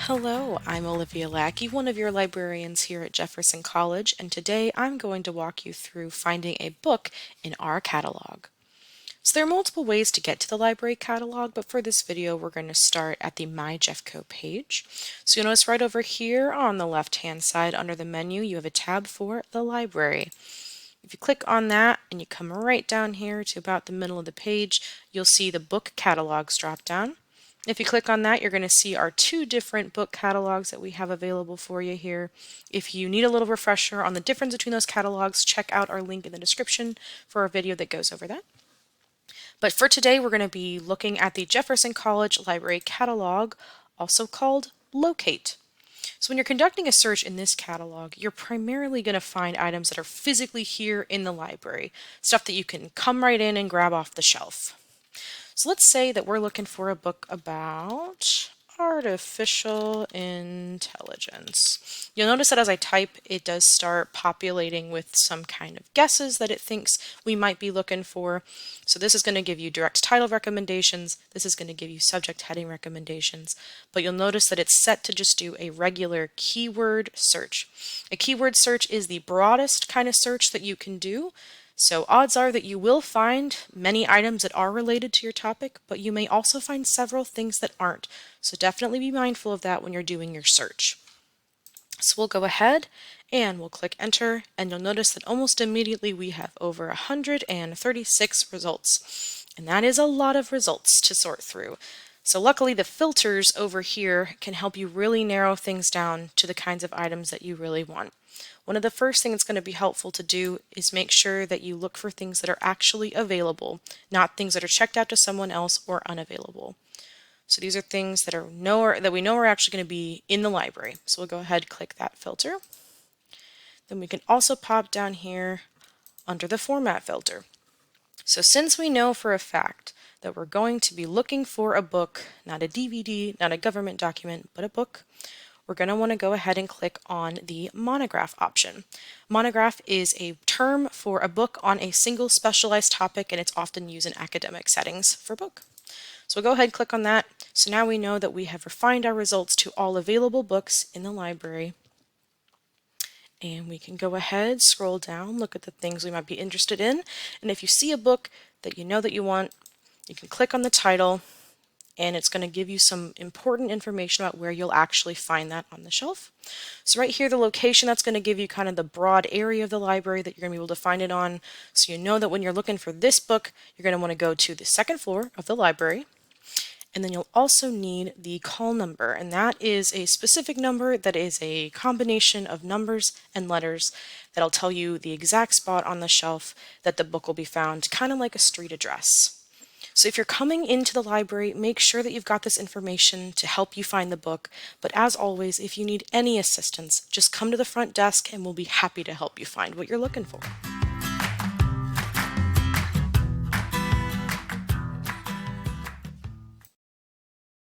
Hello, I'm Olivia Lackey, one of your librarians here at Jefferson College, and today I'm going to walk you through finding a book in our catalog. So there are multiple ways to get to the library catalog, but for this video we're going to start at the My Jeffco page. So you'll notice right over here on the left-hand side under the menu you have a tab for the library. If you click on that and you come right down here to about the middle of the page, you'll see the book catalogs drop down. If you click on that, you're going to see our two different book catalogs that we have available for you here. If you need a little refresher on the difference between those catalogs, check out our link in the description for a video that goes over that. But for today, we're going to be looking at the Jefferson College Library catalog, also called Locate. So when you're conducting a search in this catalog, you're primarily going to find items that are physically here in the library, stuff that you can come right in and grab off the shelf. So let's say that we're looking for a book about artificial intelligence. You'll notice that as I type, it does start populating with some kind of guesses that it thinks we might be looking for. So this is going to give you direct title recommendations. This is going to give you subject heading recommendations. But you'll notice that it's set to just do a regular keyword search. A keyword search is the broadest kind of search that you can do. So odds are that you will find many items that are related to your topic, but you may also find several things that aren't. So definitely be mindful of that when you're doing your search. So we'll go ahead and we'll click enter, and you'll notice that almost immediately we have over 136 results. And that is a lot of results to sort through. So luckily the filters over here can help you really narrow things down to the kinds of items that you really want. One of the first things that's going to be helpful to do is make sure that you look for things that are actually available, not things that are checked out to someone else or unavailable. So these are things that we know are actually going to be in the library. So we'll go ahead and click that filter. Then we can also pop down here under the format filter. So since we know for a fact that we're going to be looking for a book, not a DVD, not a government document, but a book, we're going to want to go ahead and click on the monograph option. Monograph is a term for a book on a single specialized topic, and it's often used in academic settings for book. So we'll go ahead and click on that. So now we know that we have refined our results to all available books in the library. And we can go ahead, scroll down, look at the things we might be interested in. And if you see a book that you know that you want, you can click on the title, and it's going to give you some important information about where you'll actually find that on the shelf. So right here, the location, that's going to give you kind of the broad area of the library that you're going to be able to find it on. So you know that when you're looking for this book, you're going to want to go to the second floor of the library. And then you'll also need the call number, and that is a specific number that is a combination of numbers and letters that'll tell you the exact spot on the shelf that the book will be found, kind of like a street address. So if you're coming into the library, make sure that you've got this information to help you find the book. But as always, if you need any assistance, just come to the front desk and we'll be happy to help you find what you're looking for.